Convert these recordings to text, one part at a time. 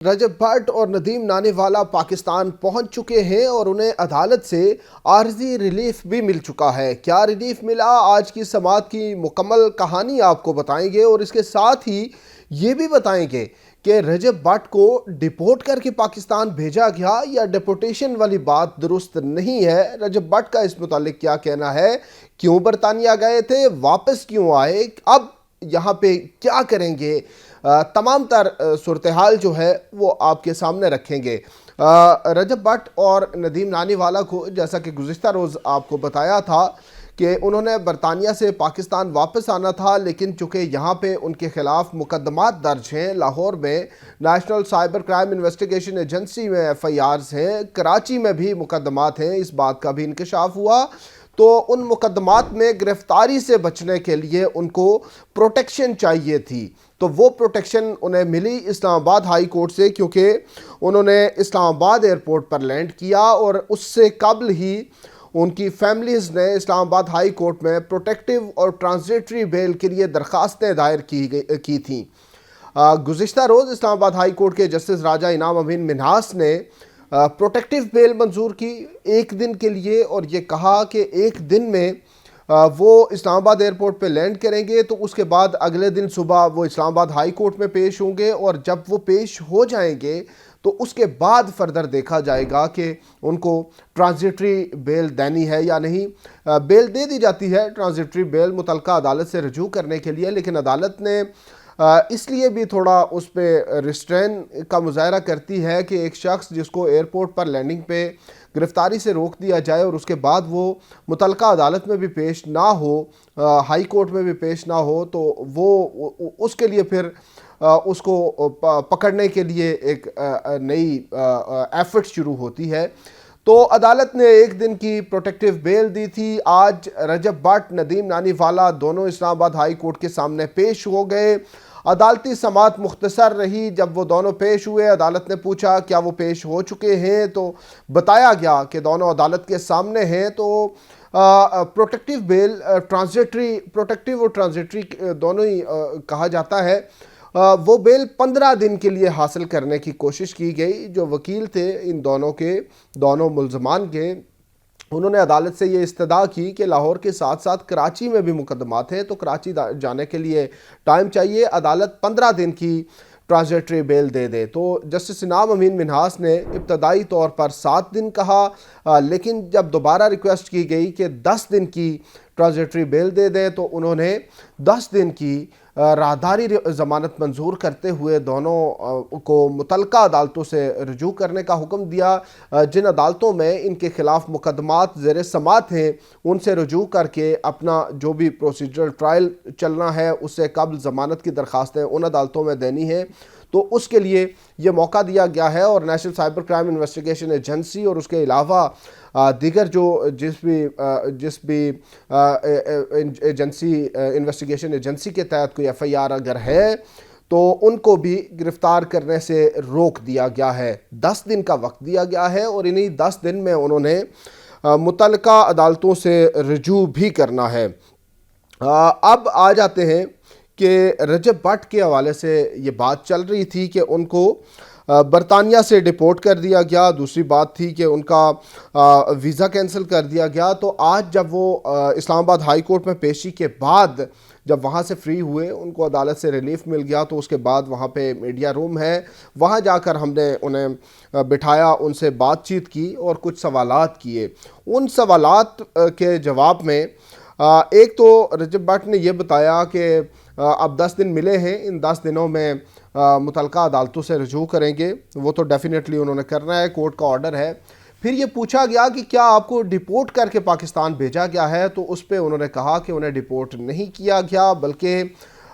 رجب بھٹ اور ندیم نانیوالا پاکستان پہنچ چکے ہیں اور انہیں عدالت سے عارضی ریلیف بھی مل چکا ہے۔ کیا ریلیف ملا، آج کی سماعت کی مکمل کہانی آپ کو بتائیں گے، اور اس کے ساتھ ہی یہ بھی بتائیں گے کہ رجب بھٹ کو ڈیپورٹ کر کے پاکستان بھیجا گیا یا ڈیپورٹیشن والی بات درست نہیں ہے۔ رجب بھٹ کا اس متعلق کیا کہنا ہے، کیوں برطانیہ گئے تھے، واپس کیوں آئے، اب یہاں پہ کیا کریں گے، تمام تر صورتحال جو ہے وہ آپ کے سامنے رکھیں گے۔ رجب بھٹ اور ندیم نانیوالا کو جیسا کہ گزشتہ روز آپ کو بتایا تھا کہ انہوں نے برطانیہ سے پاکستان واپس آنا تھا، لیکن چونکہ یہاں پہ ان کے خلاف مقدمات درج ہیں، لاہور میں national cyber crime investigation agency میں ایف آئی آرز ہیں، کراچی میں بھی مقدمات ہیں، اس بات کا بھی انکشاف ہوا، تو ان مقدمات میں گرفتاری سے بچنے کے لیے ان کو پروٹیکشن چاہیے تھی، تو وہ پروٹیکشن انہیں ملی اسلام آباد ہائی کورٹ سے، کیونکہ انہوں نے اسلام آباد ایئرپورٹ پر لینڈ کیا اور اس سے قبل ہی ان کی فیملیز نے اسلام آباد ہائی کورٹ میں پروٹیکٹیو اور ٹرانزیٹری بیل کے لیے درخواستیں دائر کی تھیں۔ گزشتہ روز اسلام آباد ہائی کورٹ کے جسٹس راجہ انعام امین منہاس نے پروٹیکٹیو بیل منظور کی ایک دن کے لیے، اور یہ کہا کہ ایک دن میں وہ اسلام آباد ایئرپورٹ پہ لینڈ کریں گے، تو اس کے بعد اگلے دن صبح وہ اسلام آباد ہائی کورٹ میں پیش ہوں گے، اور جب وہ پیش ہو جائیں گے تو اس کے بعد فردر دیکھا جائے گا کہ ان کو ٹرانزیٹری بیل دینی ہے یا نہیں۔ بیل دے دی جاتی ہے، ٹرانزیٹری بیل متعلقہ عدالت سے رجوع کرنے کے لیے، لیکن عدالت نے اس لیے بھی تھوڑا اس پہ ریسٹرین کا مظاہرہ کرتی ہے کہ ایک شخص جس کو ایئرپورٹ پر لینڈنگ پہ گرفتاری سے روک دیا جائے اور اس کے بعد وہ متعلقہ عدالت میں بھی پیش نہ ہو، ہائی کورٹ میں بھی پیش نہ ہو، تو وہ اس کے لیے پھر اس کو پکڑنے کے لیے ایک نئی ایفرٹ شروع ہوتی ہے۔ تو عدالت نے ایک دن کی پروٹیکٹیو بیل دی تھی۔ آج رجب بھٹ، ندیم نانیوالا دونوں اسلام آباد ہائی کورٹ کے سامنے پیش ہو گئے۔ عدالتی سماعت مختصر رہی۔ جب وہ دونوں پیش ہوئے، عدالت نے پوچھا کیا وہ پیش ہو چکے ہیں، تو بتایا گیا کہ دونوں عدالت کے سامنے ہیں۔ تو پروٹیکٹیو بیل پروٹیکٹیو اور ٹرانزیٹری دونوں ہی کہا جاتا ہے، وہ بیل 15 دن کے لیے حاصل کرنے کی کوشش کی گئی۔ جو وکیل تھے ان دونوں ملزمان کے، انہوں نے عدالت سے یہ استدعا کی کہ لاہور کے ساتھ ساتھ کراچی میں بھی مقدمات ہیں، تو کراچی جانے کے لیے ٹائم چاہیے، عدالت 15 دن کی ٹرانزیٹری بیل دے دے۔ تو جسٹس انعام امین منہاس نے ابتدائی طور پر 7 دن کہا، لیکن جب دوبارہ ریکویسٹ کی گئی کہ 10 دن کی ٹرانزیٹری بیل دے دیں، تو انہوں نے 10 دن کی راہداری ضمانت منظور کرتے ہوئے دونوں کو متعلقہ عدالتوں سے رجوع کرنے کا حکم دیا۔ جن عدالتوں میں ان کے خلاف مقدمات زیر سماعت ہیں، ان سے رجوع کر کے اپنا جو بھی پروسیجرل ٹرائل چلنا ہے اس سے قبل ضمانت کی درخواستیں ان عدالتوں میں دینی ہیں، تو اس کے لیے یہ موقع دیا گیا ہے۔ اور national cyber crime investigation agency اور اس کے علاوہ دیگر جس بھی ایجنسی انویسٹیگیشن ایجنسی کے تحت کوئی ایف آئی آر اگر ہے، تو ان کو بھی گرفتار کرنے سے روک دیا گیا ہے۔ 10 دن کا وقت دیا گیا ہے، اور انہی 10 دن میں انہوں نے متعلقہ عدالتوں سے رجوع بھی کرنا ہے۔ اب آ جاتے ہیں کہ رجب بھٹ کے حوالے سے یہ بات چل رہی تھی کہ ان کو برطانیہ سے ڈیپورٹ کر دیا گیا، دوسری بات تھی کہ ان کا ویزا کینسل کر دیا گیا۔ تو آج جب وہ اسلام آباد ہائی کورٹ میں پیشی کے بعد جب وہاں سے فری ہوئے، ان کو عدالت سے ریلیف مل گیا، تو اس کے بعد وہاں پہ میڈیا روم ہے، وہاں جا کر ہم نے انہیں بٹھایا، ان سے بات چیت کی اور کچھ سوالات کیے۔ ان سوالات کے جواب میں ایک تو رجب بھٹ نے یہ بتایا کہ اب 10 دن ملے ہیں، ان 10 دنوں میں متعلقہ عدالتوں سے رجوع کریں گے، وہ تو ڈیفینیٹلی انہوں نے کرنا ہے، کورٹ کا آرڈر ہے۔ پھر یہ پوچھا گیا کہ کیا آپ کو ڈیپورٹ کر کے پاکستان بھیجا گیا ہے، تو اس پہ انہوں نے کہا کہ انہیں ڈیپورٹ نہیں کیا گیا، بلکہ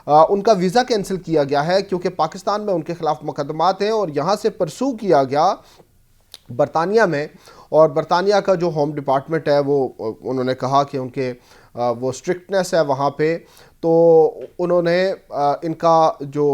ان کا ویزا کینسل کیا گیا ہے، کیونکہ پاکستان میں ان کے خلاف مقدمات ہیں اور یہاں سے پرسو کیا گیا برطانیہ میں، اور برطانیہ کا جو ہوم ڈپارٹمنٹ ہے وہ انہوں نے کہا کہ ان کے وہ اسٹرکٹنس ہے وہاں پہ، تو انہوں نے ان کا جو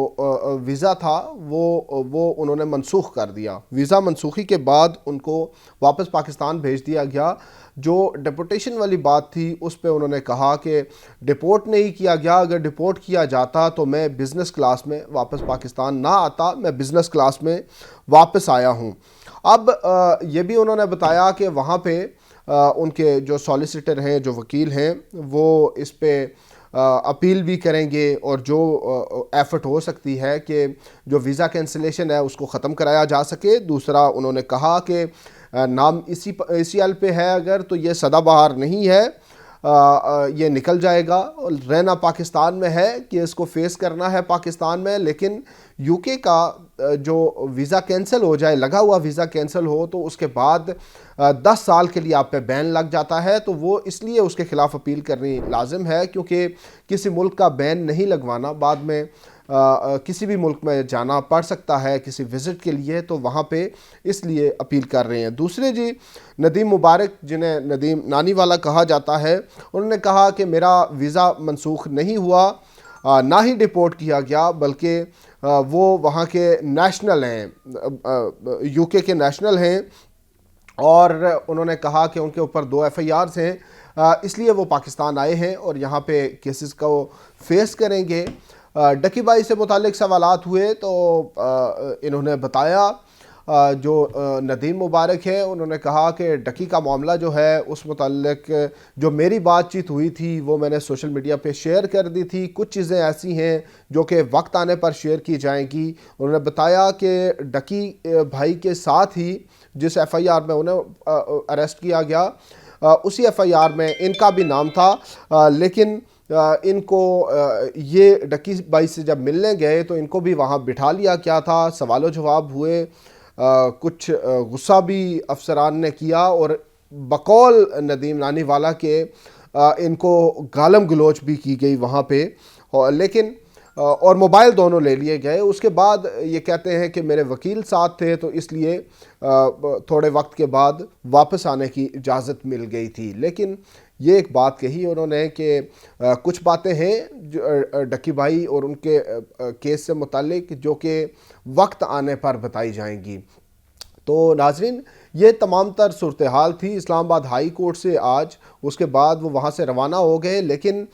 ویزا تھا وہ انہوں نے منسوخ کر دیا۔ ویزا منسوخی کے بعد ان کو واپس پاکستان بھیج دیا گیا۔ جو ڈیپورٹیشن والی بات تھی اس پہ انہوں نے کہا کہ ڈیپورٹ نہیں کیا گیا، اگر ڈیپورٹ کیا جاتا تو میں بزنس کلاس میں واپس پاکستان نہ آتا، میں بزنس کلاس میں واپس آیا ہوں۔ اب یہ بھی انہوں نے بتایا کہ وہاں پہ ان کے جو سالیسیٹر ہیں، جو وکیل ہیں، وہ اس پہ اپیل بھی کریں گے، اور جو ایفرٹ ہو سکتی ہے کہ جو ویزا کینسلیشن ہے اس کو ختم کرایا جا سکے۔ دوسرا انہوں نے کہا کہ نام اسی ایل پہ ہے اگر تو یہ سدا بہار نہیں ہے، یہ نکل جائے گا، رہنا پاکستان میں ہے کہ اس کو فیس کرنا ہے پاکستان میں، لیکن یو کے کا جو ویزا کینسل ہو جائے، لگا ہوا ویزا کینسل ہو، تو اس کے بعد 10 سال کے لیے آپ پہ بین لگ جاتا ہے، تو وہ اس لیے اس کے خلاف اپیل کرنی لازم ہے، کیونکہ کسی ملک کا بین نہیں لگوانا، بعد میں کسی بھی ملک میں جانا پڑ سکتا ہے کسی وزٹ کے لیے، تو وہاں پہ اس لیے اپیل کر رہے ہیں۔ دوسرے جی ندیم مبارک، جنہیں ندیم نانی والا کہا جاتا ہے، انہوں نے کہا کہ میرا ویزا منسوخ نہیں ہوا، نہ ہی ڈیپورٹ کیا گیا، بلکہ وہ وہاں کے نیشنل ہیں، یو کے نیشنل ہیں، اور انہوں نے کہا کہ ان کے اوپر 2 ایف آئی آرز ہیں، اس لیے وہ پاکستان آئے ہیں اور یہاں پہ کیسز کو فیس کریں گے۔ ڈکی بھائی سے متعلق سوالات ہوئے تو انہوں نے بتایا، جو ندیم مبارک ہے انہوں نے کہا کہ ڈکی کا معاملہ جو ہے اس متعلق جو میری بات چیت ہوئی تھی وہ میں نے سوشل میڈیا پہ شیئر کر دی تھی، کچھ چیزیں ایسی ہیں جو کہ وقت آنے پر شیئر کی جائیں گی۔ انہوں نے بتایا کہ ڈکی بھائی کے ساتھ ہی جس ایف آئی آر میں انہیں اریسٹ کیا گیا، اسی ایف آئی آر میں ان کا بھی نام تھا، لیکن ان کو یہ ڈکی بھائی سے جب ملنے گئے تو ان کو بھی وہاں بٹھا لیا کیا تھا، سوال و جواب ہوئے، کچھ غصہ بھی افسران نے کیا، اور بقول ندیم نانی والا کے ان کو گالم گلوچ بھی کی گئی وہاں پہ، لیکن اور موبائل دونوں لے لیے گئے۔ اس کے بعد یہ کہتے ہیں کہ میرے وکیل ساتھ تھے تو اس لیے تھوڑے وقت کے بعد واپس آنے کی اجازت مل گئی تھی، لیکن یہ ایک بات کہی انہوں نے کہ کچھ باتیں ہیں ڈکی بھائی اور ان کے کیس سے متعلق جو کہ وقت آنے پر بتائی جائیں گی۔ تو ناظرین، یہ تمام تر صورتحال تھی اسلام آباد ہائی کورٹ سے آج، اس کے بعد وہ وہاں سے روانہ ہو گئے، لیکن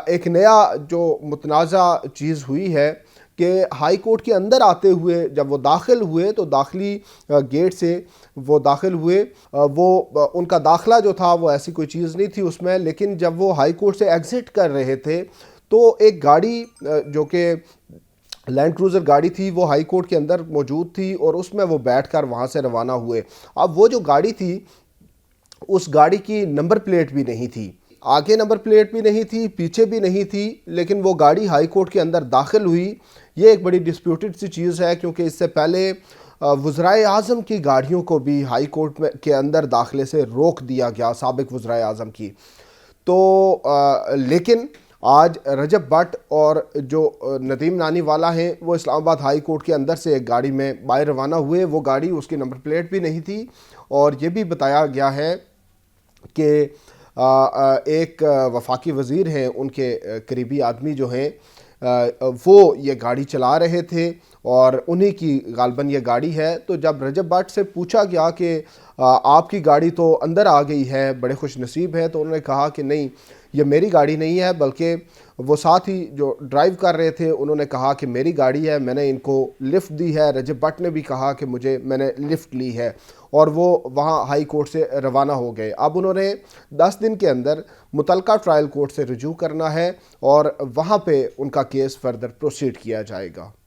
ایک نیا جو متنازع چیز ہوئی ہے کہ ہائی کورٹ کے اندر آتے ہوئے جب وہ داخل ہوئے تو داخلی گیٹ سے وہ داخل ہوئے، وہ ان کا داخلہ جو تھا وہ ایسی کوئی چیز نہیں تھی اس میں، لیکن جب وہ ہائی کورٹ سے ایگزٹ کر رہے تھے تو ایک گاڑی جو کہ لینڈ کروزر گاڑی تھی وہ ہائی کورٹ کے اندر موجود تھی، اور اس میں وہ بیٹھ کر وہاں سے روانہ ہوئے۔ اب وہ جو گاڑی تھی اس گاڑی کی نمبر پلیٹ بھی نہیں تھی، آگے نمبر پلیٹ بھی نہیں تھی، پیچھے بھی نہیں تھی، لیکن وہ گاڑی ہائی کورٹ کے اندر داخل ہوئی۔ یہ ایک بڑی ڈسپیوٹڈ سی چیز ہے، کیونکہ اس سے پہلے وزرائے اعظم کی گاڑیوں کو بھی ہائی کورٹ کے اندر داخلے سے روک دیا گیا، سابق وزرائے اعظم کی۔ تو لیکن آج رجب بٹ اور جو ندیم نانی والا ہیں وہ اسلام آباد ہائی کورٹ کے اندر سے ایک گاڑی میں باہر روانہ ہوئے، وہ گاڑی اس کی نمبر پلیٹ بھی نہیں تھی، اور یہ بھی بتایا گیا ہے کہ ایک وفاقی وزیر ہیں، ان کے قریبی آدمی جو ہیں وہ یہ گاڑی چلا رہے تھے اور انہی کی غالباً یہ گاڑی ہے۔ تو جب رجب بٹ سے پوچھا گیا کہ آپ کی گاڑی تو اندر آ گئی ہے، بڑے خوش نصیب ہیں، تو انہوں نے کہا کہ نہیں، یہ میری گاڑی نہیں ہے، بلکہ وہ ساتھ ہی جو ڈرائیو کر رہے تھے انہوں نے کہا کہ میری گاڑی ہے، میں نے ان کو لفٹ دی ہے۔ رجب بٹ نے بھی کہا کہ میں نے لفٹ لی ہے، اور وہ وہاں ہائی کورٹ سے روانہ ہو گئے۔ اب انہوں نے 10 دن کے اندر متعلقہ ٹرائل کورٹ سے رجوع کرنا ہے، اور وہاں پہ ان کا کیس فردر پروسیڈ کیا جائے گا۔